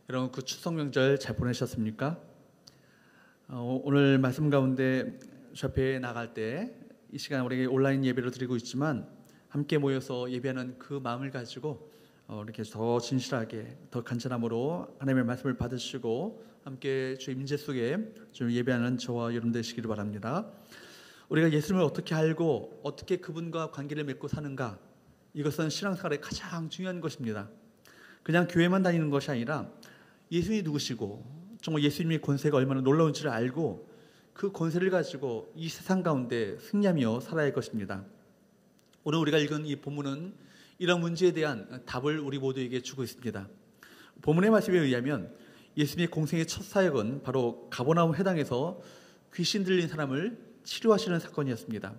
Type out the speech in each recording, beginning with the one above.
여러분 그 추석 명절 잘 보내셨습니까? 오늘 말씀 가운데 샤페에 나갈 때 이 시간 우리 온라인 예배를 드리고 있지만 함께 모여서 예배하는 그 마음을 가지고 이렇게 더 진실하게 더 간절함으로 하나님의 말씀을 받으시고 함께 주의 임재 속에 좀 예배하는 저와 여러분 되시기를 바랍니다. 우리가 예수님을 어떻게 알고 어떻게 그분과 관계를 맺고 사는가, 이것은 신앙생활의 가장 중요한 것입니다. 그냥 교회만 다니는 것이 아니라 예수님이 누구시고 정말 예수님의 권세가 얼마나 놀라운지를 알고 그 권세를 가지고 이 세상 가운데 승리하며 살아야 할 것입니다. 오늘 우리가 읽은 이 본문은 이런 문제에 대한 답을 우리 모두에게 주고 있습니다. 본문의 말씀에 의하면 예수님의 공생의 첫 사역은 바로 가버나움 회당에서 귀신 들린 사람을 치료하시는 사건이었습니다.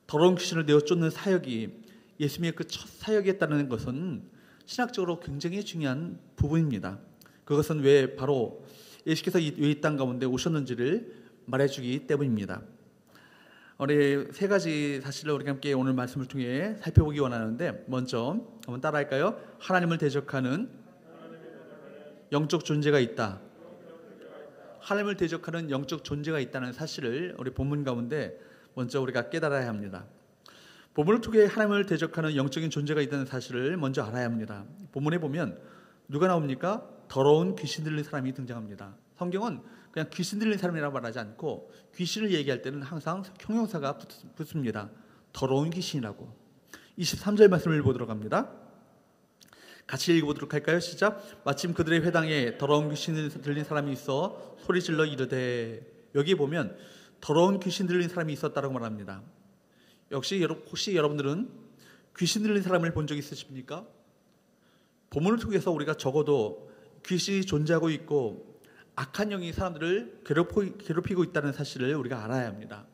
더러운 귀신을 내어 쫓는 사역이 예수님의 그 첫 사역이었다는 것은 신학적으로 굉장히 중요한 부분입니다. 그것은 왜 바로 예수께서 왜 이 땅 가운데 오셨는지를 말해주기 때문입니다. 우리 세 가지 사실을 우리가 함께 오늘 말씀을 통해 살펴보기 원하는데, 먼저 한번 따라할까요? 하나님을 대적하는 영적 존재가 있다. 하나님을 대적하는 영적 존재가 있다는 사실을 우리 본문 가운데 먼저 우리가 깨달아야 합니다. 본문을 통해 하나님을 대적하는 영적인 존재가 있다는 사실을 먼저 알아야 합니다. 본문에 보면 누가 나옵니까? 더러운 귀신 들린 사람이 등장합니다. 성경은 그냥 귀신 들린 사람이라고 말하지 않고 귀신을 얘기할 때는 항상 형용사가 붙습니다. 더러운 귀신이라고. 23절 말씀을 보도록 합니다. 같이 읽어보도록 할까요? 시작. 마침 그들의 회당에 더러운 귀신을 들린 사람이 있어 소리질러 이르되. 여기 보면 더러운 귀신 들린 사람이 있었다고 말합니다. 혹시 여러분들은 귀신 들린 사람을 본 적 있으십니까? 본문을 통해서 우리가 적어도 귀신이 존재하고 있고 악한 영이 사람들을 괴롭히고 있다는 사실을 우리가 알아야 합니다.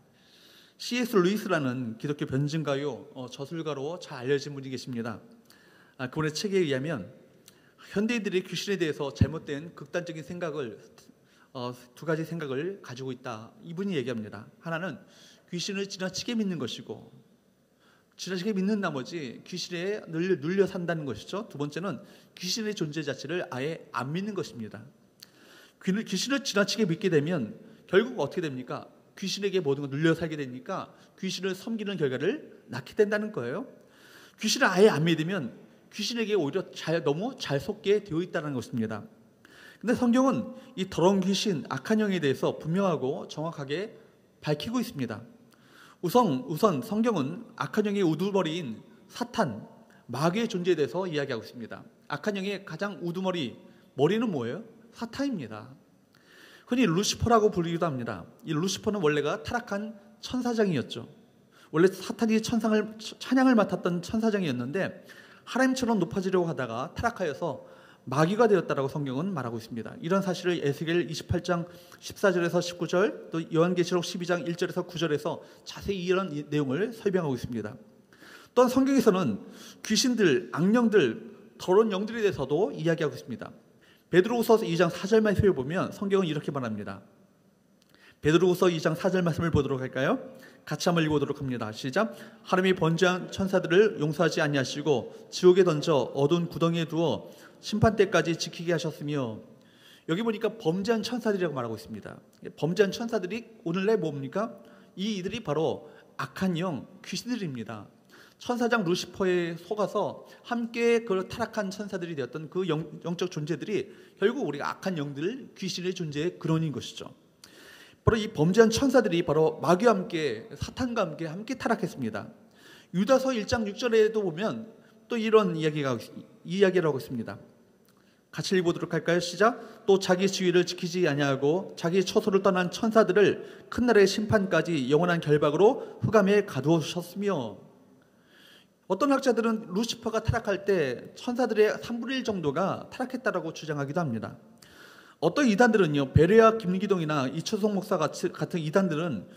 C.S. 루이스라는 기독교 변증가요 저술가로 잘 알려진 분이 계십니다. 그분의 책에 의하면 현대인들이 귀신에 대해서 잘못된 극단적인 생각을 두 가지 생각을 가지고 있다, 이분이 얘기합니다. 하나는 귀신을 지나치게 믿는 것이고, 지나치게 믿는 나머지 귀신에 눌려 산다는 것이죠. 두 번째는 귀신의 존재 자체를 아예 안 믿는 것입니다. 귀신을 지나치게 믿게 되면 결국 어떻게 됩니까? 귀신에게 모든 걸 눌려 살게 되니까 귀신을 섬기는 결과를 낳게 된다는 거예요. 귀신을 아예 안 믿으면 귀신에게 오히려 너무 잘 속게 되어 있다는 것입니다. 근데 성경은 이 더러운 귀신, 악한 영에 대해서 분명하고 정확하게 밝히고 있습니다. 우선 성경은 악한 영의 우두머리인 사탄, 마귀의 존재에 대해서 이야기하고 있습니다. 악한 영의 가장 우두머리, 머리는 뭐예요? 사탄입니다. 흔히 루시퍼라고 부르기도 합니다. 이 루시퍼는 원래가 타락한 천사장이었죠. 원래 사탄이 찬양을 맡았던 천사장이었는데 하나님처럼 높아지려고 하다가 타락하여서 마귀가 되었다라고 성경은 말하고 있습니다. 이런 사실을 에스겔 28장 14절에서 19절, 또 요한계시록 12장 1절에서 9절에서 자세히 이런 내용을 설명하고 있습니다. 또한 성경에서는 귀신들, 악령들, 더러운 영들에 대해서도 이야기하고 있습니다. 베드로후서 2장 4절 말씀을 보면 성경은 이렇게 말합니다. 베드로후서 2장 4절 말씀을 보도록 할까요? 같이 한번 읽어보도록 합니다. 시작. 하나님이 번제한 천사들을 용서하지 아니하시고 지옥에 던져 어두운 구덩이에 두어 심판 때까지 지키게 하셨으며. 여기 보니까 범죄한 천사들이라고 말하고 있습니다. 범죄한 천사들이 오늘날 뭡니까? 이들이 바로 악한 영, 귀신들입니다. 천사장 루시퍼에 속아서 함께 그 타락한 천사들이 되었던 그 영적 존재들이 결국 우리가 악한 영들, 귀신의 존재의 근원인 것이죠. 바로 이 범죄한 천사들이 바로 마귀와 함께, 사탄과 함께 타락했습니다. 유다서 1장 6절에도 보면 또 이런 이야기를 하고 있습니다. 같이 읽어보도록 할까요? 시작. 또 자기 지위를 지키지 아니하고 자기 처소를 떠난 천사들을 큰 날의 심판까지 영원한 결박으로 흑암에 가두셨으며. 어떤 학자들은 루시퍼가 타락할 때 천사들의 3분의 1 정도가 타락했다라고 주장하기도 합니다. 어떤 이단들은요, 베레아 김기동이나 이철성 목사 같은 이단들은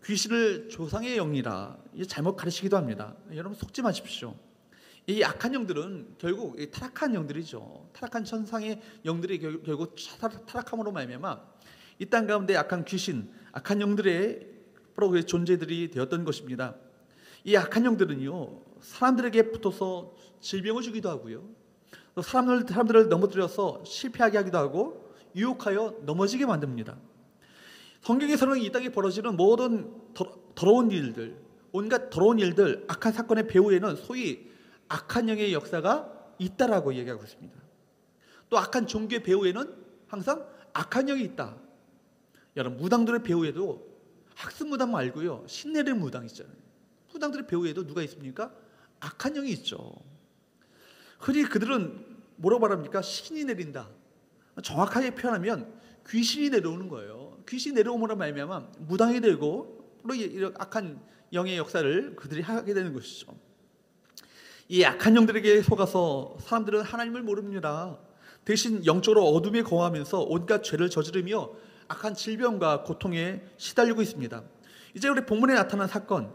귀신을 조상의 영이라 잘못 가르치기도 합니다. 여러분 속지 마십시오. 이 악한 영들은 결국 타락한 영들이죠. 타락한 천상의 영들이 결국 타락함으로 말미암아 이 땅 가운데 악한 귀신, 악한 영들의 바로 그 존재들이 되었던 것입니다. 이 악한 영들은요, 사람들에게 붙어서 질병을 주기도 하고요, 또 사람들을 넘어뜨려서 실패하게 하기도 하고 유혹하여 넘어지게 만듭니다. 성경에서는 이 땅에 벌어지는 모든 더러운 일들, 온갖 더러운 일들, 악한 사건의 배후에는 소위 악한 영의 역사가 있다라고 얘기하고 있습니다. 또 악한 종교의 배후에는 항상 악한 영이 있다. 여러분, 무당들의 배후에도 학습 무당 말고요, 신내림 무당 있잖아요. 무당들의 배후에도 누가 있습니까? 악한 영이 있죠. 흔히 그들은 뭐라고 말합니까? 신이 내린다. 정확하게 표현하면 귀신이 내려오는 거예요. 귀신이 내려오므로 말미암아 무당이 되고 이런 악한 영의 역사를 그들이 하게 되는 것이죠. 이 악한 영들에게 속아서 사람들은 하나님을 모릅니다. 대신 영적으로 어둠에 거하면서 온갖 죄를 저지르며 악한 질병과 고통에 시달리고 있습니다. 이제 우리 본문에 나타난 사건,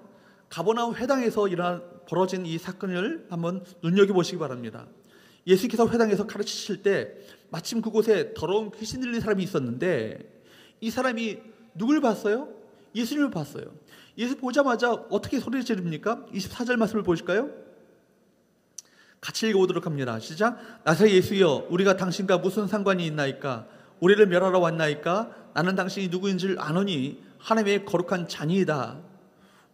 가버나움 회당에서 벌어진 이 사건을 한번 눈여겨보시기 바랍니다. 예수께서 회당에서 가르치실 때 마침 그곳에 더러운 귀신 들린 사람이 있었는데, 이 사람이 누굴 봤어요? 예수님을 봤어요. 예수 보자마자 어떻게 소리를 지릅니까? 24절 말씀을 보실까요? 같이 읽어보도록 합니다. 시작. 나사 예수여, 우리가 당신과 무슨 상관이 있나이까? 우리를 멸하러 왔나이까? 나는 당신이 누구인지를 아노니 하나님의 거룩한 자니이다.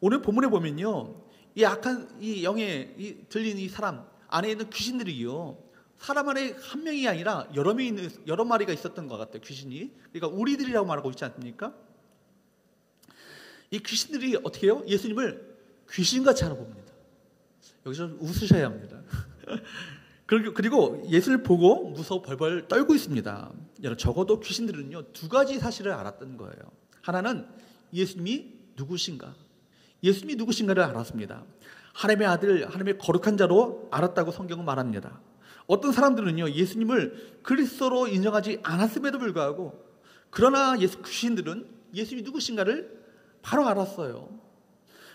오늘 본문에 보면요, 이 악한 이 영에 들린 이 사람 안에 있는 귀신들이요, 사람 안에 한 명이 아니라 여러 마리가 있었던 것 같아요. 귀신이. 그러니까 우리들이라고 말하고 있지 않습니까? 이 귀신들이 어떻게 해요? 예수님을 귀신같이 알아봅니다. 여기서 웃으셔야 합니다. 그리고 예수를 보고 무서워 벌벌 떨고 있습니다. 여러분, 적어도 귀신들은요, 두 가지 사실을 알았던 거예요. 하나는 예수님이 누구신가, 예수님이 누구신가를 알았습니다. 하나님의 아들, 하나님의 거룩한 자로 알았다고 성경은 말합니다. 어떤 사람들은요, 예수님을 그리스도로 인정하지 않았음에도 불구하고, 그러나 귀신들은 예수님이 누구신가를 바로 알았어요.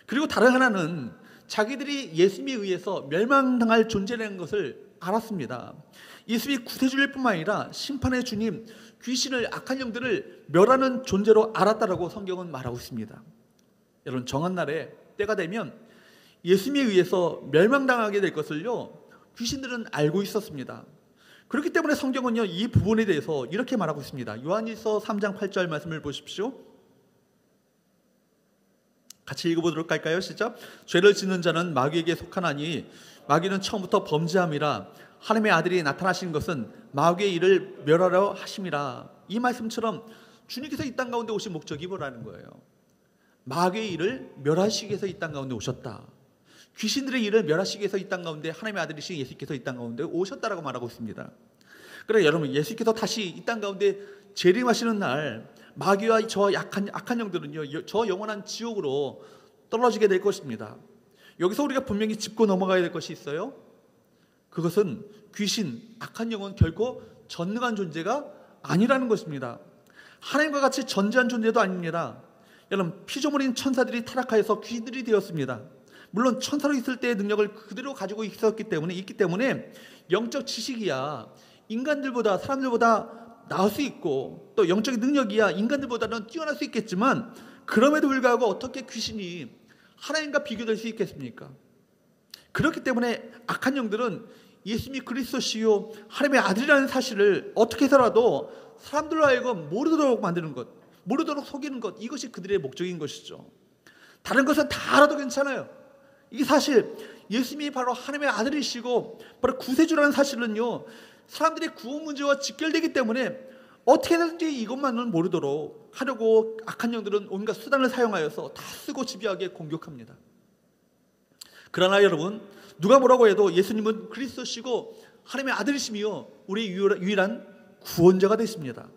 그리고 다른 하나는 자기들이 예수님에 의해서 멸망당할 존재라는 것을 알았습니다. 예수님이 구세주일 뿐만 아니라 심판의 주님, 귀신을, 악한 영들을 멸하는 존재로 알았다라고 성경은 말하고 있습니다. 여러분, 정한 날에 때가 되면 예수님에 의해서 멸망당하게 될 것을요, 귀신들은 알고 있었습니다. 그렇기 때문에 성경은요, 이 부분에 대해서 이렇게 말하고 있습니다. 요한일서 3장 8절 말씀을 보십시오. 같이 읽어보도록 할까요? 시작. 죄를 짓는 자는 마귀에게 속하나니 마귀는 처음부터 범죄함이라 하나님의 아들이 나타나신 것은 마귀의 일을 멸하려 하심이라. 이 말씀처럼 주님께서 이 땅 가운데 오신 목적이 뭐라는 거예요? 마귀의 일을 멸하시기 위해서 이 땅 가운데 오셨다. 귀신들의 일을 멸하시기 위해서 이 땅 가운데 하나님의 아들이신 예수께서 이 땅 가운데 오셨다라고 말하고 있습니다. 그래, 여러분, 예수께서 다시 이 땅 가운데 재림하시는 날, 마귀와 저 악한 영들은요, 저 영원한 지옥으로 떨어지게 될 것입니다. 여기서 우리가 분명히 짚고 넘어가야 될 것이 있어요. 그것은 귀신, 악한 영은 결코 전능한 존재가 아니라는 것입니다. 하나님과 같이 전지한 존재도 아닙니다. 여러분, 피조물인 천사들이 타락하여서 귀신들이 되었습니다. 물론 천사로 있을 때의 능력을 그대로 가지고 있기 때문에 영적 지식이야 인간들보다, 사람들보다 나을 수 있고, 또 영적인 능력이야 인간들보다는 뛰어날 수 있겠지만, 그럼에도 불구하고 어떻게 귀신이 하나님과 비교될 수 있겠습니까? 그렇기 때문에 악한 영들은 예수님이 그리스도시요 하나님의 아들이라는 사실을 어떻게 해서라도 사람들로 하여금 모르도록 만드는 것, 모르도록 속이는 것, 이것이 그들의 목적인 것이죠. 다른 것은 다 알아도 괜찮아요. 이게 사실 예수님이 바로 하나님의 아들이시고 바로 구세주라는 사실은요, 사람들의 구원 문제와 직결되기 때문에 어떻게든지 이것만은 모르도록 하려고 악한 영들은 온갖 수단을 사용하여서 다 쓰고 집요하게 공격합니다. 그러나 여러분, 누가 뭐라고 해도 예수님은 그리스도시고 하나님의 아들이시며 우리의 유일한 구원자가 되십니다.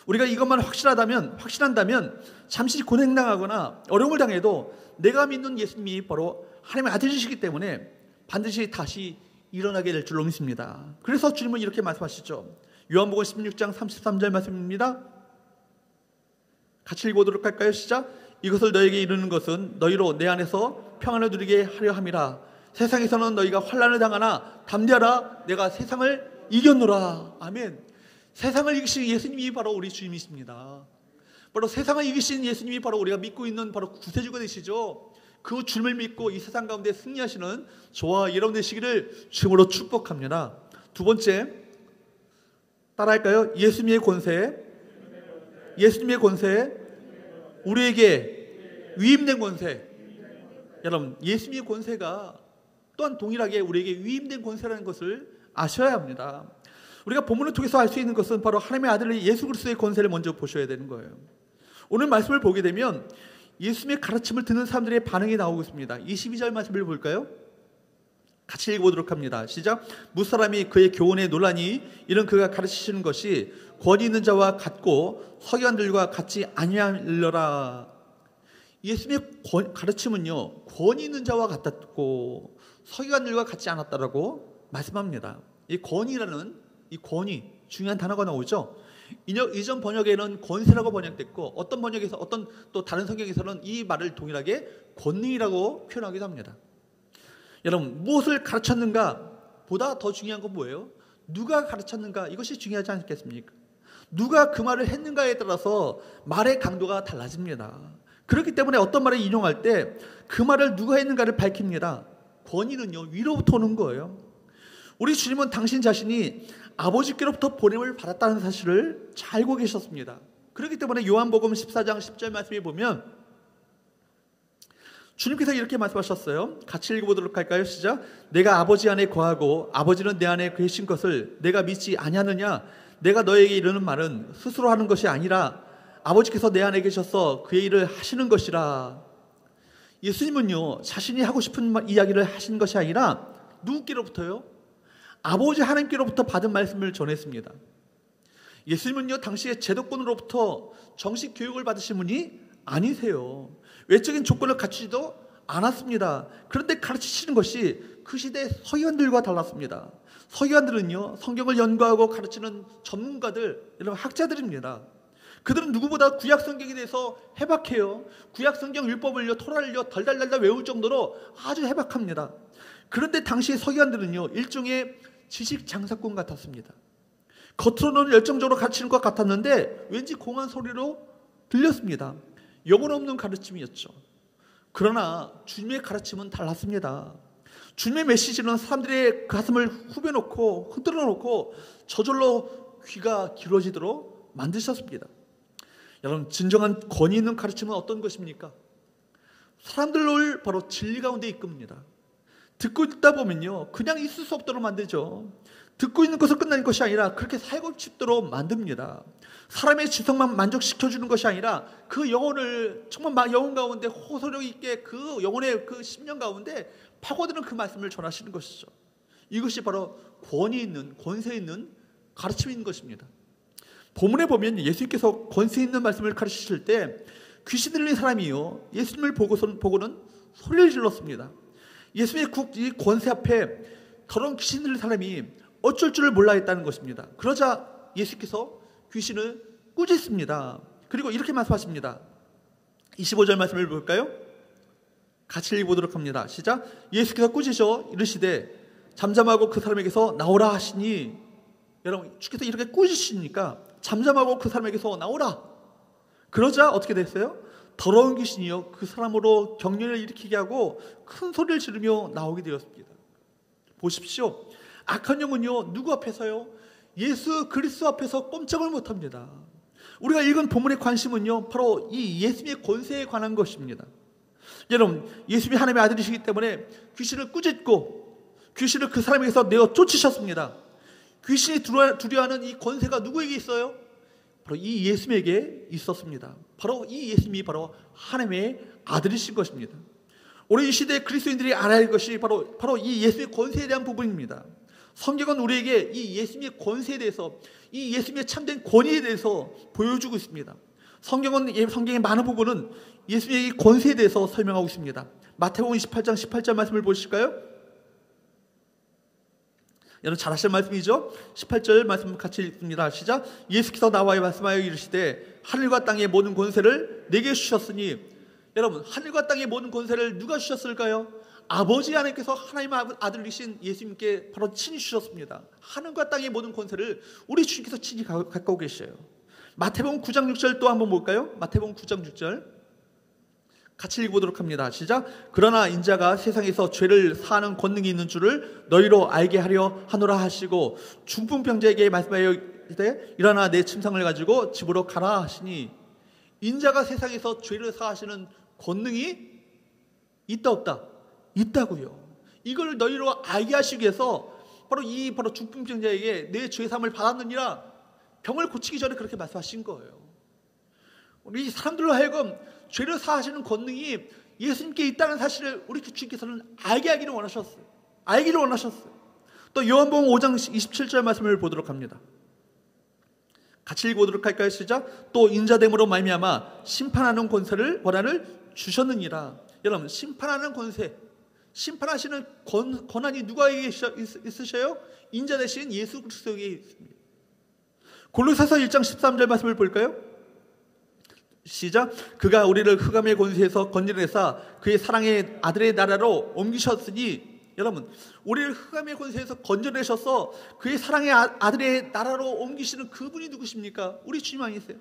우리가 이것만 확신한다면 잠시 고생당하거나 어려움을 당해도 내가 믿는 예수님이 바로 하나님의 아들이시기 때문에 반드시 다시 일어나게 될 줄로 믿습니다. 그래서 주님은 이렇게 말씀하시죠. 요한복음 16장 33절 말씀입니다. 같이 읽어보도록 할까요? 시작. 이것을 너에게 이르는 것은 너희로 내 안에서 평안을 누리게 하려 함이라. 세상에서는 너희가 환난을 당하나 담대하라. 내가 세상을 이겼노라. 아멘. 세상을 이기신 예수님이 바로 우리 주님이십니다. 바로 세상을 이기신 예수님이 바로 우리가 믿고 있는 바로 구세주가 되시죠. 그 주님을 믿고 이 세상 가운데 승리하시는 저와 여러분 되시기를 주님으로 축복합니다. 두 번째, 따라할까요? 예수님의 권세, 예수님의 권세, 우리에게 위임된 권세. 여러분, 예수님의 권세가 또한 동일하게 우리에게 위임된 권세라는 것을 아셔야 합니다. 우리가 본문을 통해서 알 수 있는 것은 바로 하나님의 아들 예수 그리스도의 권세를 먼저 보셔야 되는 거예요. 오늘 말씀을 보게 되면 예수님의 가르침을 듣는 사람들의 반응이 나오고 있습니다. 22절 말씀을 볼까요? 같이 읽어보도록 합니다. 시작. 무사람이 그의 교훈에 놀라니 이는 그가 가르치시는 것이 권위 있는 자와 같고 서기관들과 같지 아니하리라. 예수님의 가르침은요, 권위 있는 자와 같았고 서기관들과 같지 않았다라고 말씀합니다. 이 권위라는 이 권위, 중요한 단어가 나오죠. 이전 번역에는 권세라고 번역됐고 어떤 번역에서 어떤 또 다른 성경에서는 이 말을 동일하게 권능이라고 표현하기도 합니다. 여러분, 무엇을 가르쳤는가 보다 더 중요한 건 뭐예요? 누가 가르쳤는가, 이것이 중요하지 않겠습니까? 누가 그 말을 했는가에 따라서 말의 강도가 달라집니다. 그렇기 때문에 어떤 말을 인용할 때 그 말을 누가 했는가를 밝힙니다. 권위는요, 위로부터 오는 거예요. 우리 주님은 당신 자신이 아버지께로부터 보냄을 받았다는 사실을 잘 알고 계셨습니다. 그렇기 때문에 요한복음 14장 10절 말씀에 보면 주님께서 이렇게 말씀하셨어요. 같이 읽어보도록 할까요? 시작. 내가 아버지 안에 거하고 아버지는 내 안에 계신 것을 내가 믿지 아니하느냐? 내가 너에게 이르는 말은 스스로 하는 것이 아니라 아버지께서 내 안에 계셔서 그의 일을 하시는 것이라. 예수님은요, 자신이 하고 싶은 이야기를 하신 것이 아니라 누구께로부터요? 아버지 하나님께로부터 받은 말씀을 전했습니다. 예수님은요, 당시에 제도권으로부터 정식 교육을 받으신 분이 아니세요. 외적인 조건을 갖추지도 않았습니다. 그런데 가르치시는 것이 그 시대 서기관들과 달랐습니다. 서기관들은요, 성경을 연구하고 가르치는 전문가들, 여러분 학자들입니다. 그들은 누구보다 구약 성경에 대해서 해박해요. 구약 성경 율법을요, 토라를요 덜덜덜 외울 정도로 아주 해박합니다. 그런데 당시 서기관들은요, 일종의 지식 장사꾼 같았습니다. 겉으로는 열정적으로 가르치는 것 같았는데 왠지 공한 소리로 들렸습니다. 영혼 없는 가르침이었죠. 그러나 주님의 가르침은 달랐습니다. 주님의 메시지는 사람들의 가슴을 후벼놓고 흔들어 놓고 저절로 귀가 길어지도록 만드셨습니다. 여러분, 진정한 권위 있는 가르침은 어떤 것입니까? 사람들을 바로 진리 가운데 이끕니다. 듣고 있다 보면요, 그냥 있을 수 없도록 만들죠. 듣고 있는 것을 끝나는 것이 아니라 그렇게 살고 싶도록 만듭니다. 사람의 지성만 만족시켜주는 것이 아니라 그 영혼을 정말 영혼 가운데 호소력 있게 그 영혼의 그 심령 가운데 파고드는 그 말씀을 전하시는 것이죠. 이것이 바로 권위 있는, 권세 있는 가르침인 것입니다. 본문에 보면 예수님께서 권세 있는 말씀을 가르치실 때 귀신 들린 사람이요, 예수님을 보고는 소리를 질렀습니다. 예수님의 이 권세 앞에 더러운 귀신 들린 사람이 어쩔 줄을 몰라 했다는 것입니다. 그러자 예수께서 귀신을 꾸짖습니다. 그리고 이렇게 말씀하십니다. 25절 말씀을 볼까요? 같이 읽어보도록 합니다. 시작. 예수께서 꾸짖어 이르시되 잠잠하고 그 사람에게서 나오라 하시니, 여러분, 주께서 이렇게 꾸짖으시니까 잠잠하고 그 사람에게서 나오라. 그러자 어떻게 됐어요? 더러운 귀신이요, 그 사람으로 경련을 일으키게 하고 큰 소리를 지르며 나오게 되었습니다. 보십시오. 악한 영은요, 누구 앞에서요? 예수 그리스도 앞에서 꼼짝을 못합니다. 우리가 읽은 본문의 관심은요, 바로 이 예수님의 권세에 관한 것입니다. 여러분, 예수님이 하나님의 아들이시기 때문에 귀신을 꾸짖고 귀신을 그 사람에게서 내어 쫓으셨습니다. 귀신이 두려워하는 이 권세가 누구에게 있어요? 바로 이 예수님에게 있었습니다. 바로 이 예수님이 바로 하나님의 아들이신 것입니다. 오늘 이 시대의 그리스도인들이 알아야 할 것이 바로 이 예수님의 권세에 대한 부분입니다. 성경은 우리에게 이 예수님의 권세에 대해서, 이 예수님의 참된 권위에 대해서 보여주고 있습니다. 성경의 많은 부분은 예수님의 이 권세에 대해서 설명하고 있습니다. 마태복음 28장 18절 말씀을 보실까요? 여러분 잘 아시는 말씀이죠? 18절 말씀 같이 읽습니다. 시작. 예수께서 나와 말씀하여 이르시되 하늘과 땅의 모든 권세를 내게 주셨으니, 여러분, 하늘과 땅의 모든 권세를 누가 주셨을까요? 아버지 하나님께서 하나님의 아들이신 예수님께 바로 친히 주셨습니다. 하늘과 땅의 모든 권세를 우리 주님께서 친히 갖고 계셔요. 마태복음 9장 6절 또 한번 볼까요? 마태복음 9장 6절 같이 읽어보도록 합니다. 시작. 그러나 인자가 세상에서 죄를 사하는 권능이 있는 줄을 너희로 알게 하려 하노라 하시고 중풍병자에게 말씀하여 이르되 일어나 내 침상을 가지고 집으로 가라 하시니, 인자가 세상에서 죄를 사하시는 권능이 있다 없다? 있다고요. 이걸 너희로 알게 하시기 위해서 바로 중풍병자에게 내 죄사함을 받았느니라, 병을 고치기 전에 그렇게 말씀하신 거예요. 우리 사람들로 하여금 죄를 사하시는 권능이 예수님께 있다는 사실을 우리 주님께서는 알게 하기를 원하셨어요. 알기를 원하셨어요. 또 요한복음 5장 27절 말씀을 보도록 합니다. 같이 읽어보도록 할까요? 시작. 또 인자됨으로 말미암아 심판하는 권한을 주셨느니라. 여러분, 심판하는 권세, 심판하시는 권한이 누구에게 있으셔요? 인자 되신 예수 그리스도에게 있습니다. 골로새서 1장 13절 말씀을 볼까요? 시작. 그가 우리를 흑암의 권세에서 건져내사 그의 사랑의 아들의 나라로 옮기셨으니, 여러분, 우리를 흑암의 권세에서 건져내셔서 그의 사랑의 아들의 나라로 옮기시는 그분이 누구십니까? 우리 주님 아니세요?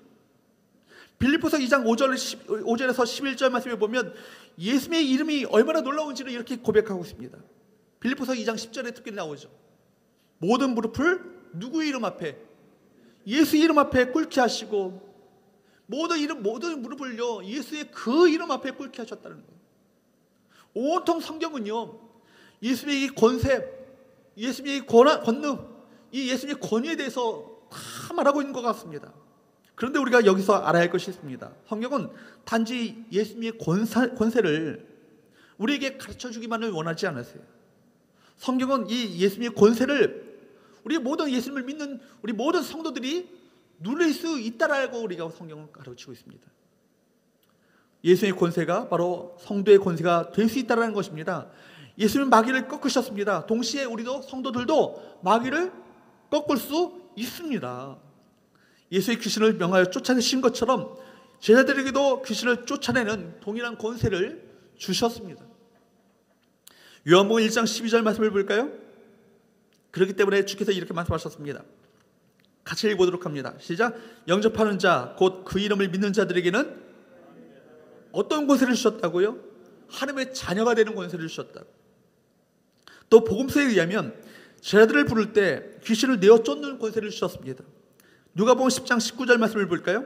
빌립보서 2장 5절에서 11절 말씀에 보면 예수님의 이름이 얼마나 놀라운지를 이렇게 고백하고 있습니다. 빌립보서 2장 10절에 특히 나오죠. 모든 무릎을 누구 이름 앞에? 예수 이름 앞에 꿇게 하시고, 모든 무릎을요 예수의 그 이름 앞에 꿇게 하셨다는 거예요. 온통 성경은요 예수님의 이 권세, 예수님의 이 권능, 이 예수님의 권위에 대해서 다 말하고 있는 것 같습니다. 그런데 우리가 여기서 알아야 할 것이 있습니다. 성경은 단지 예수님의 권세를 우리에게 가르쳐주기만을 원하지 않으세요. 성경은 이 예수님의 권세를 우리 모든 예수님을 믿는 우리 모든 성도들이 누릴 수 있다라고 우리가 성경을 가르치고 있습니다. 예수의 권세가 바로 성도의 권세가 될 수 있다는 것입니다. 예수님은 마귀를 꺾으셨습니다. 동시에 우리도 성도들도 마귀를 꺾을 수 있습니다. 예수의 귀신을 명하여 쫓아내신 것처럼 제자들에게도 귀신을 쫓아내는 동일한 권세를 주셨습니다. 요한복음 1장 12절 말씀을 볼까요? 그렇기 때문에 주께서 이렇게 말씀하셨습니다. 같이 읽어보도록 합니다. 시작. 영접하는 자, 곧 그 이름을 믿는 자들에게는 어떤 권세를 주셨다고요? 하나님의 자녀가 되는 권세를 주셨다고. 또 복음서에 의하면 제자들을 부를 때 귀신을 내어 쫓는 권세를 주셨습니다. 누가복음 10장 19절 말씀을 볼까요?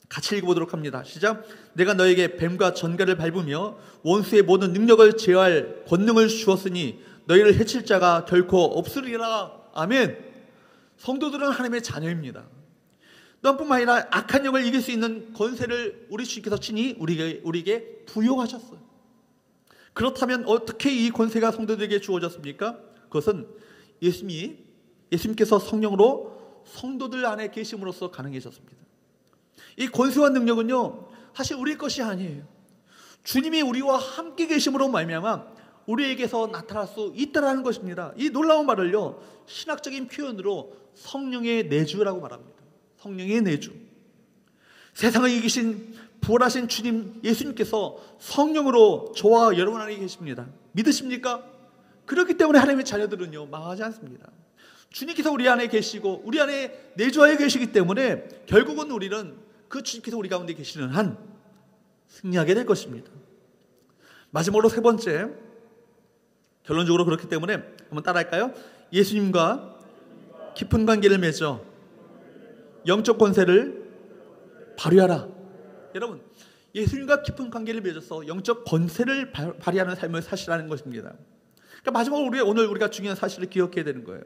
같이 읽어보도록 합니다. 시작. 내가 너에게 뱀과 전갈을 밟으며 원수의 모든 능력을 제어할 권능을 주었으니 너희를 해칠 자가 결코 없으리라. 아멘. 성도들은 하나님의 자녀입니다. 또한뿐만 아니라 악한 영을 이길 수 있는 권세를 우리 주님께서 친히 우리에게 부여하셨어요. 그렇다면 어떻게 이 권세가 성도들에게 주어졌습니까? 그것은 예수님께서 성령으로 성도들 안에 계심으로써 가능해졌습니다. 이 권세와 능력은요 사실 우리 것이 아니에요. 주님이 우리와 함께 계심으로 말미암아 우리에게서 나타날 수 있다는 것입니다. 이 놀라운 말을요 신학적인 표현으로 성령의 내주라고 말합니다. 성령의 내주. 세상을 이기신 부활하신 주님 예수님께서 성령으로 저와 여러분 안에 계십니다. 믿으십니까? 그렇기 때문에 하나님의 자녀들은요 망하지 않습니다. 주님께서 우리 안에 계시고 우리 안에 내주하여 계시기 때문에 결국은 우리는 그 주님께서 우리 가운데 계시는 한 승리하게 될 것입니다. 마지막으로 세 번째, 결론적으로 그렇기 때문에 한번 따라할까요? 예수님과 깊은 관계를 맺어 영적 권세를 발휘하라. 여러분, 예수님과 깊은 관계를 맺어서 영적 권세를 발휘하는 삶을 사시라는 것입니다. 그러니까 마지막으로 오늘 우리가 중요한 사실을 기억해야 되는 거예요.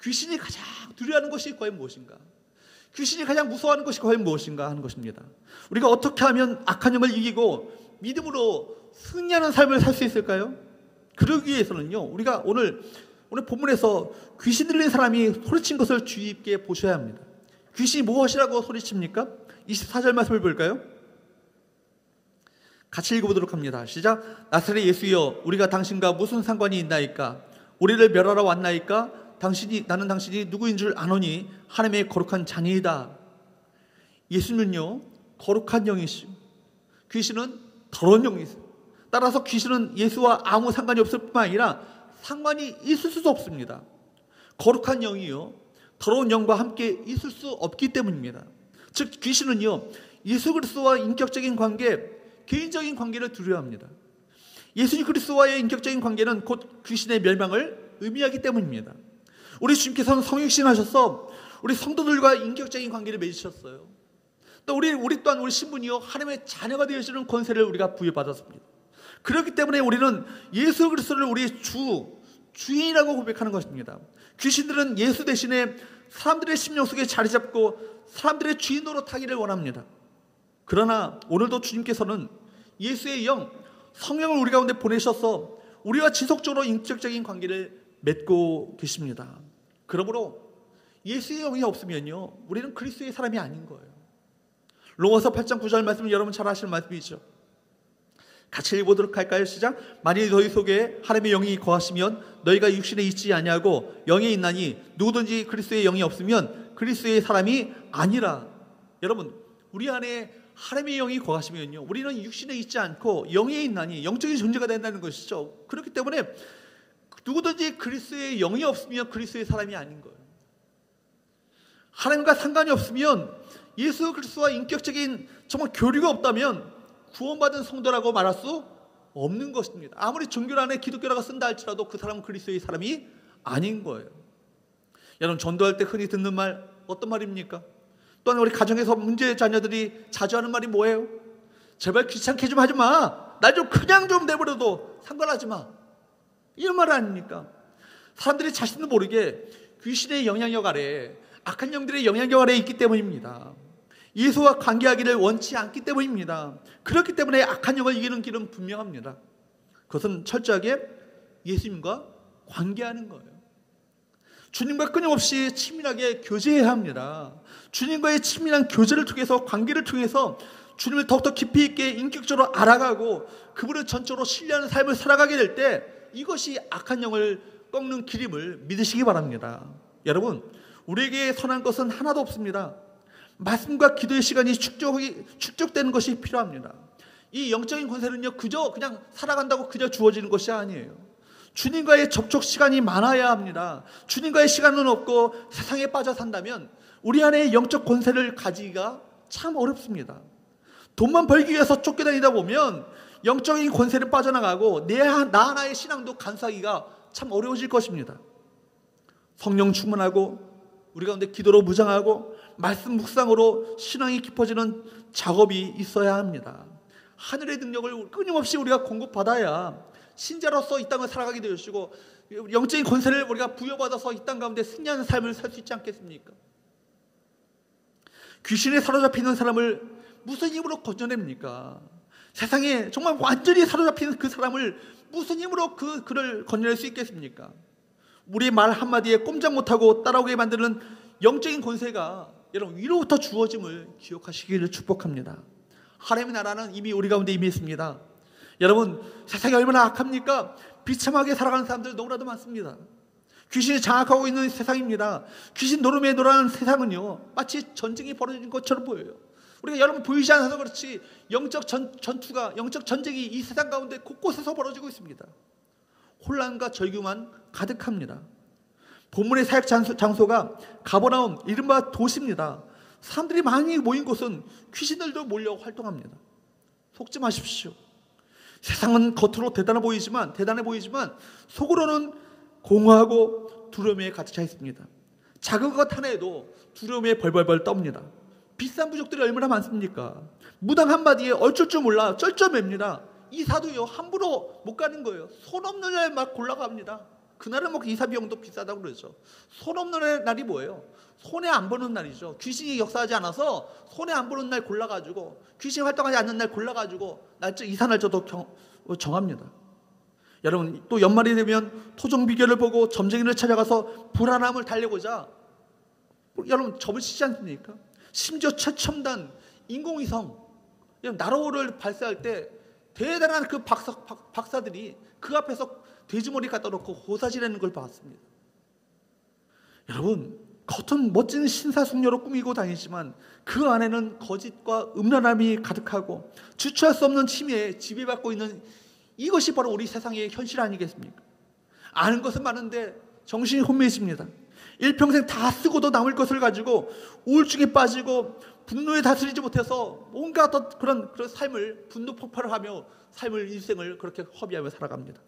귀신이 가장 두려워하는 것이 과연 무엇인가? 귀신이 가장 무서워하는 것이 과연 무엇인가 하는 것입니다. 우리가 어떻게 하면 악한 영을 이기고 믿음으로 승리하는 삶을 살 수 있을까요? 그러기 위해서는요 우리가 오늘 본문에서 귀신 들린 사람이 소리친 것을 주의 깊게 보셔야 합니다. 귀신이 무엇이라고 소리칩니까? 24절 말씀을 볼까요? 같이 읽어보도록 합니다. 시작. 나사렛 예수여, 우리가 당신과 무슨 상관이 있나이까? 우리를 멸하러 왔나이까? 나는 당신이 누구인 줄 아노니 하나님의 거룩한 자녀이다. 예수는요 거룩한 영이시고 귀신은 더러운 영이세요. 따라서 귀신은 예수와 아무 상관이 없을 뿐만 아니라 상관이 있을 수도 없습니다. 거룩한 영이요 더러운 영과 함께 있을 수 없기 때문입니다. 즉 귀신은요 예수 그리스도와 인격적인 관계, 개인적인 관계를 두려워합니다. 예수님 그리스도와의 인격적인 관계는 곧 귀신의 멸망을 의미하기 때문입니다. 우리 주님께서는 성육신하셔서 우리 성도들과 인격적인 관계를 맺으셨어요. 또 우리 또한 우리 신분이요 하나님의 자녀가 되어지는 권세를 우리가 부여받았습니다. 그렇기 때문에 우리는 예수 그리스도를 우리의 주인이라고 고백하는 것입니다. 귀신들은 예수 대신에 사람들의 심령 속에 자리 잡고 사람들의 주인으로 타기를 원합니다. 그러나 오늘도 주님께서는 예수의 영, 성령을 우리 가운데 보내셔서 우리와 지속적으로 인격적인 관계를 맺고 계십니다. 그러므로 예수의 영이 없으면요 우리는 그리스도의 사람이 아닌 거예요. 로마서 8장 9절 말씀은 여러분 잘 아시는 말씀이죠. 같이 읽어보도록 할까요? 시작. 만일 너희 속에 하나님의 영이 거하시면 너희가 육신에 있지 아니하고 영에 있나니 누구든지 그리스도의 영이 없으면 그리스도의 사람이 아니라. 여러분 우리 안에 하나님의 영이 거하시면요 우리는 육신에 있지 않고 영에 있나니 영적인 존재가 된다는 것이죠. 그렇기 때문에 누구든지 그리스도의 영이 없으면 그리스도의 사람이 아닌 거예요. 하나님과 상관이 없으면 예수 그리스도와 인격적인 정말 교류가 없다면 구원받은 성도라고 말할 수 없는 것입니다. 아무리 종교란에 기독교라고 쓴다 할지라도 그 사람은 그리스도의 사람이 아닌 거예요. 여러분 전도할 때 흔히 듣는 말 어떤 말입니까? 또한 우리 가정에서 문제의 자녀들이 자주 하는 말이 뭐예요? 제발 귀찮게 좀 하지 마. 날 좀 그냥 좀 내버려도 상관하지 마. 이런 말 아닙니까? 사람들이 자신도 모르게 귀신의 영향력 아래 악한 영들의 영향력 아래에 있기 때문입니다. 예수와 관계하기를 원치 않기 때문입니다. 그렇기 때문에 악한 영을 이기는 길은 분명합니다. 그것은 철저하게 예수님과 관계하는 거예요. 주님과 끊임없이 친밀하게 교제해야 합니다. 주님과의 친밀한 교제를 통해서 관계를 통해서 주님을 더욱더 깊이 있게 인격적으로 알아가고 그분을 전적으로 신뢰하는 삶을 살아가게 될 때 이것이 악한 영을 꺾는 길임을 믿으시기 바랍니다. 여러분 우리에게 선한 것은 하나도 없습니다. 말씀과 기도의 시간이 축적되는 것이 필요합니다. 이 영적인 권세는요 그저 그냥 살아간다고 그저 주어지는 것이 아니에요. 주님과의 접촉 시간이 많아야 합니다. 주님과의 시간은 없고 세상에 빠져 산다면 우리 안에 영적 권세를 가지기가 참 어렵습니다. 돈만 벌기 위해서 쫓겨다니다 보면 영적인 권세를 빠져나가고 나 하나의 신앙도 간수하기가 참 어려워질 것입니다. 성령 충만하고 우리 가운데 기도로 무장하고 말씀 묵상으로 신앙이 깊어지는 작업이 있어야 합니다. 하늘의 능력을 끊임없이 우리가 공급받아야 신자로서 이 땅을 살아가게 되시고 영적인 권세를 우리가 부여받아서 이 땅 가운데 승리하는 삶을 살 수 있지 않겠습니까? 귀신에 사로잡히는 사람을 무슨 힘으로 건져냅니까? 세상에 정말 완전히 사로잡히는 그 사람을 무슨 힘으로 그를 건져낼 수 있겠습니까? 우리의 말 한마디에 꼼짝 못하고 따라오게 만드는 영적인 권세가 여러분 위로부터 주어짐을 기억하시기를 축복합니다. 하나님의 나라는 이미 우리 가운데 이미 있습니다. 여러분 세상이 얼마나 악합니까? 비참하게 살아가는 사람들 너무나도 많습니다. 귀신이 장악하고 있는 세상입니다. 귀신 노름에 놀아는 세상은요 마치 전쟁이 벌어진 것처럼 보여요. 우리가 여러분 보이지 않아서 그렇지 영적 전투가 영적 전쟁이 이 세상 가운데 곳곳에서 벌어지고 있습니다. 혼란과 절규만 가득합니다. 본문의 사역 장소가 가버나움 이른바 도시입니다. 사람들이 많이 모인 곳은 귀신들도 몰려 활동합니다. 속지 마십시오. 세상은 겉으로 대단해 보이지만 속으로는 공허하고 두려움에 가득 차 있습니다. 작은 것 하나에도 두려움에 벌벌벌 떱니다. 비싼 부족들이 얼마나 많습니까? 무당 한마디에 어쩔 줄 몰라 쩔쩔맵니다. 이사도요 함부로 못 가는 거예요. 손 없는 날 막 골라갑니다. 그날은 뭐 이사 비용도 비싸다고 그러죠. 손 없는 날이 뭐예요? 손에 안 보는 날이죠. 귀신이 역사하지 않아서 손에 안 보는 날 골라가지고 귀신이 활동하지 않는 날 골라가지고 날짜 이사 날짜도 정합니다. 여러분 또 연말이 되면 토종 비결을 보고 점쟁이를 찾아가서 불안함을 달래고자 여러분 점을 치지 않습니까? 심지어 최첨단 인공위성 나로를 발사할 때 대단한 그 박사들이 그 앞에서 돼지머리 갖다 놓고 호사지내는 걸 봤습니다. 여러분 겉은 멋진 신사숙녀로 꾸미고 다니지만 그 안에는 거짓과 음란함이 가득하고 주체할 수 없는 침해에 지배받고 있는 이것이 바로 우리 세상의 현실 아니겠습니까? 아는 것은 많은데 정신이 혼미해집니다. 일평생 다 쓰고도 남을 것을 가지고 우울증에 빠지고 분노에 다스리지 못해서 뭔가 더 그런 삶을 분노 폭발을 하며 삶을 일생을 그렇게 허비하며 살아갑니다.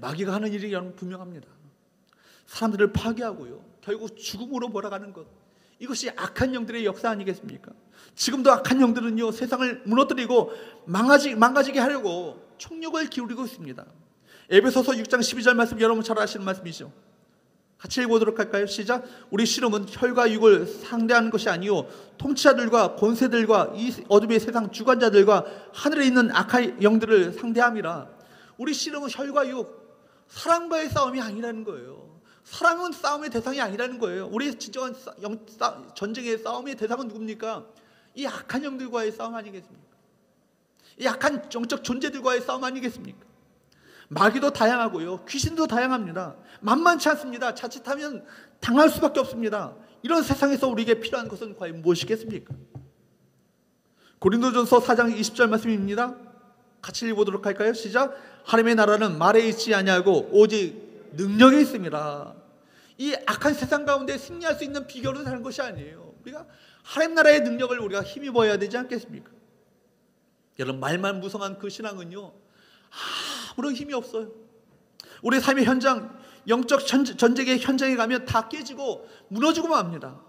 마귀가 하는 일이 여러분 분명합니다. 사람들을 파괴하고요, 결국 죽음으로 몰아가는 것, 이것이 악한 영들의 역사 아니겠습니까? 지금도 악한 영들은요, 세상을 무너뜨리고 망가지게 하려고 총력을 기울이고 있습니다. 에베소서 6장 12절 말씀 여러분 잘 아시는 말씀이죠. 같이 읽어보도록 할까요? 시작. 우리 씨름은 혈과 육을 상대하는 것이 아니요 통치자들과 권세들과 이 어둠의 세상 주관자들과 하늘에 있는 악한 영들을 상대함이라. 우리 씨름은 혈과 육, 사랑과의 싸움이 아니라는 거예요. 사랑은 싸움의 대상이 아니라는 거예요. 우리의 진정한 전쟁의 싸움의 대상은 누굽니까? 이 악한 영들과의 싸움 아니겠습니까? 이 악한 영적 존재들과의 싸움 아니겠습니까? 마귀도 다양하고요, 귀신도 다양합니다. 만만치 않습니다. 자칫하면 당할 수밖에 없습니다. 이런 세상에서 우리에게 필요한 것은 과연 무엇이겠습니까? 고린도전서 4장 20절 말씀입니다. 같이 읽어보도록 할까요? 시작. 하나님의 나라는 말에 있지 아니하고 오직 능력이 있습니다. 이 악한 세상 가운데 승리할 수 있는 비결은 다른 것이 아니에요. 우리가 하나님 나라의 능력을 우리가 힘입어야 되지 않겠습니까? 여러분, 말만 무성한 그 신앙은요, 아무런 힘이 없어요. 우리 삶의 현장, 영적 전쟁의 현장에 가면 다 깨지고 무너지고만 합니다.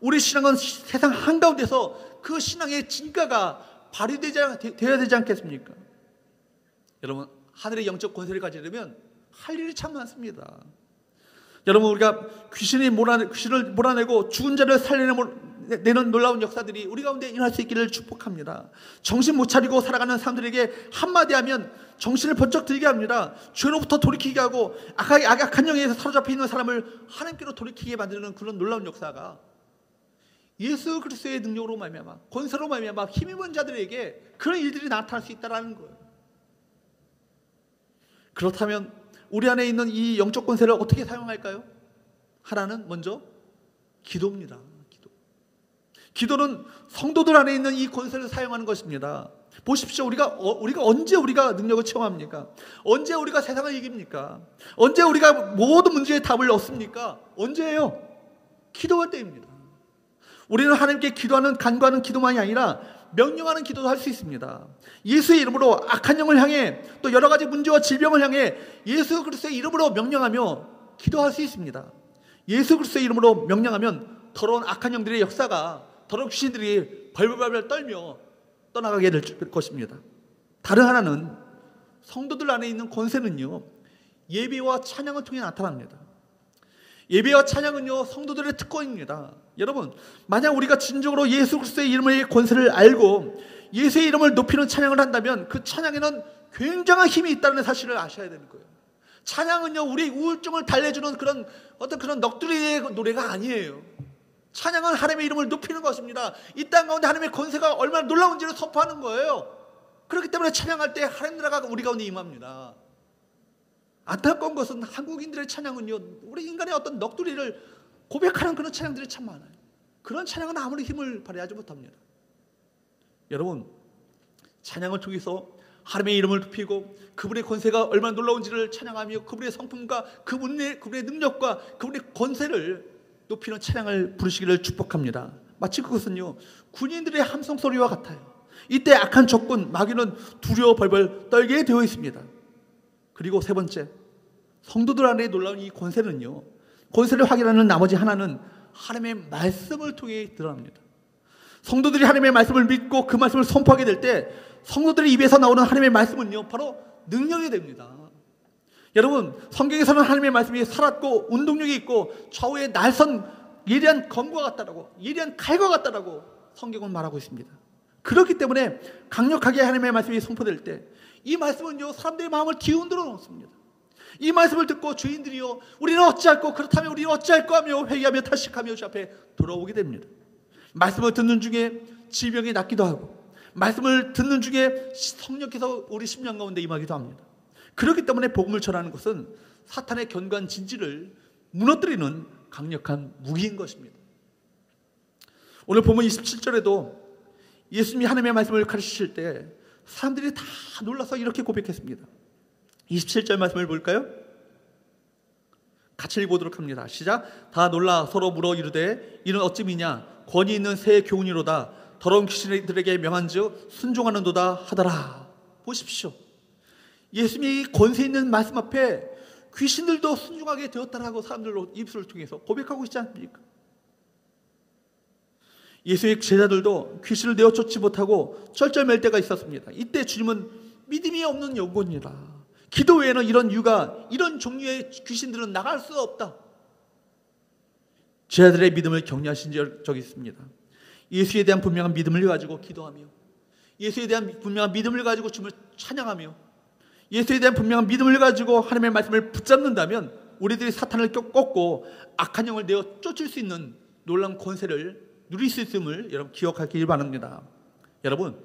우리 신앙은 세상 한가운데서 그 신앙의 진가가 발휘되어야 되지 않겠습니까? 여러분, 하늘의 영적 권세를 가지려면 할 일이 참 많습니다. 여러분, 우리가 귀신을 몰아내고 죽은 자를 살려내는 놀라운 역사들이 우리 가운데 일어날 수 있기를 축복합니다. 정신 못 차리고 살아가는 사람들에게 한마디 하면 정신을 번쩍 들게 합니다. 죄로부터 돌이키게 하고 악한 영에 사로잡혀 있는 사람을 하나님께로 돌이키게 만드는 그런 놀라운 역사가 예수 그리스도의 능력으로 말미암아, 권세로 말미암아 힘입은 자들에게 그런 일들이 나타날 수 있다는 거예요. 그렇다면 우리 안에 있는 이 영적 권세를 어떻게 사용할까요? 하나는 먼저 기도입니다. 기도는 성도들 안에 있는 이 권세를 사용하는 것입니다. 보십시오. 우리가 언제 우리가 능력을 체험합니까? 언제 우리가 세상을 이깁니까? 언제 우리가 모든 문제의 답을 얻습니까? 언제예요? 기도할 때입니다. 우리는 하나님께 기도하는 간구하는 기도만이 아니라 명령하는 기도도 할 수 있습니다. 예수의 이름으로 악한 영을 향해, 또 여러 가지 문제와 질병을 향해 예수 그리스도의 이름으로 명령하며 기도할 수 있습니다. 예수 그리스도의 이름으로 명령하면 더러운 악한 영들의 역사가, 더러운 귀신들이 벌벌벌 떨며 떠나가게 될 것입니다. 다른 하나는 성도들 안에 있는 권세는요, 예배와 찬양을 통해 나타납니다. 예배와 찬양은요, 성도들의 특권입니다. 여러분, 만약 우리가 진정으로 예수 그리스도의 이름의 권세를 알고 예수의 이름을 높이는 찬양을 한다면 그 찬양에는 굉장한 힘이 있다는 사실을 아셔야 되는 거예요. 찬양은요, 우리 우울증을 달래주는 그런 넋두리의 노래가 아니에요. 찬양은 하나님의 이름을 높이는 것입니다. 이 땅 가운데 하나님의 권세가 얼마나 놀라운지를 선포하는 거예요. 그렇기 때문에 찬양할 때 하나님 나라가 우리 가운데 임합니다. 안타까운 것은 한국인들의 찬양은요, 우리 인간의 어떤 넋두리를 고백하는 그런 찬양들이 참 많아요. 그런 찬양은 아무리 힘을 발휘하지 못합니다. 여러분, 찬양을 통해서 하나님의 이름을 높이고 그분의 권세가 얼마나 놀라운지를 찬양하며 그분의 성품과 그분의 능력과 그분의 권세를 높이는 찬양을 부르시기를 축복합니다. 마치 그것은요, 군인들의 함성 소리와 같아요. 이때 악한 적군 마귀는 두려워 벌벌 떨게 되어 있습니다. 그리고 세 번째, 성도들 안에 놀라운 이 권세는요, 권세를 확인하는 나머지 하나는 하나님의 말씀을 통해 드러납니다. 성도들이 하나님의 말씀을 믿고 그 말씀을 선포하게 될 때 성도들의 입에서 나오는 하나님의 말씀은요, 바로 능력이 됩니다. 여러분, 성경에서는 하나님의 말씀이 살았고 운동력이 있고 좌우에 날선 예리한 검과 같다라고, 예리한 칼과 같다라고 성경은 말하고 있습니다. 그렇기 때문에 강력하게 하나님의 말씀이 선포될 때 이 말씀은요, 사람들의 마음을 뒤흔들어 놓습니다. 이 말씀을 듣고 주인들이요, 우리는 어찌할꼬, 그렇다면 우리는 어찌할꼬 하며 회개하며 탄식하며 주 앞에 돌아오게 됩니다. 말씀을 듣는 중에 질병이 낫기도 하고, 말씀을 듣는 중에 성령께서 우리 심령 가운데 임하기도 합니다. 그렇기 때문에 복음을 전하는 것은 사탄의 견고한 진지를 무너뜨리는 강력한 무기인 것입니다. 오늘 본문 27절에도 예수님이 하나님의 말씀을 가르치실 때 사람들이 다 놀라서 이렇게 고백했습니다. 27절 말씀을 볼까요? 같이 읽어보도록 합니다. 시작. 다 놀라 서로 물어 이르되 이는 어찌미냐 권위 있는 새 교훈이로다. 더러운 귀신들에게 명한즉 순종하는도다 하더라. 보십시오. 예수님이 권세 있는 말씀 앞에 귀신들도 순종하게 되었다라고 사람들로 입술을 통해서 고백하고 있지 않습니까? 예수의 제자들도 귀신을 내어 쫓지 못하고 쩔쩔맬 때가 있었습니다. 이때 주님은 믿음이 없는 영혼이라, 기도 외에는 이런 종류의 귀신들은 나갈 수 없다. 제자들의 믿음을 격려하신 적이 있습니다. 예수에 대한 분명한 믿음을 가지고 기도하며, 예수에 대한 분명한 믿음을 가지고 주님을 찬양하며, 예수에 대한 분명한 믿음을 가지고 하나님의 말씀을 붙잡는다면 우리들이 사탄을 꺾고 악한 영을 내어 쫓을 수 있는 놀라운 권세를 누릴 수 있음을 여러분 기억하길 바랍니다. 여러분,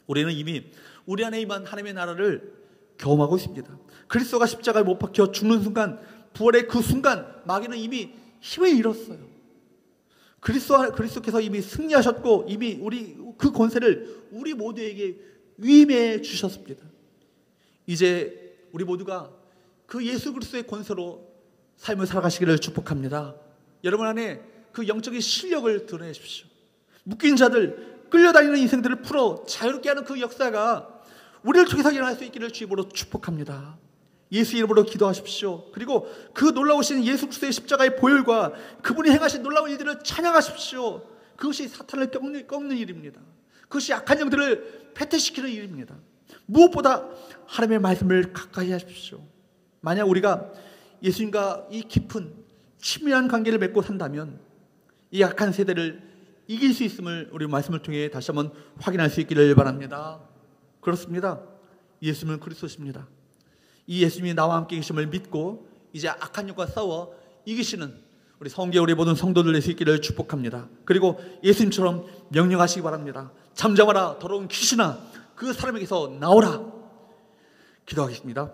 우리는 이미 우리 안에 임한 하나님의 나라를 경험하고 있습니다. 그리스도가 십자가에 못 박혀 죽는 순간, 부활의 그 순간 마귀는 이미 힘을 잃었어요. 그리스도께서 이미 승리하셨고 이미 그 권세를 우리 모두에게 위임해 주셨습니다. 이제 우리 모두가 그 예수 그리스도의 권세로 삶을 살아가시기를 축복합니다. 여러분 안에 그 영적인 실력을 드러내십시오. 묶인 자들, 끌려다니는 인생들을 풀어 자유롭게 하는 그 역사가 우리를 통해서 일어날 수 있기를 주님으로 축복합니다. 예수 이름으로 기도하십시오. 그리고 그 놀라우신 예수 그리스도의 십자가의 보혈과 그분이 행하신 놀라운 일들을 찬양하십시오. 그것이 사탄을 꺾는 일입니다. 그것이 악한 영들을 패퇴시키는 일입니다. 무엇보다 하나님의 말씀을 가까이 하십시오. 만약 우리가 예수님과 이 깊은 친밀한 관계를 맺고 산다면 이 악한 세대를 이길 수 있음을 우리 말씀을 통해 다시 한번 확인할 수 있기를 바랍니다. 그렇습니다. 예수님은 그리스도십니다. 이 예수님이 나와 함께 계심을 믿고 이제 악한 영과 싸워 이기시는 우리 성교 우리 모든 성도들 될 수 있기를 축복합니다. 그리고 예수님처럼 명령하시기 바랍니다. 잠잠하라 더러운 귀신아 그 사람에게서 나오라. 기도하겠습니다.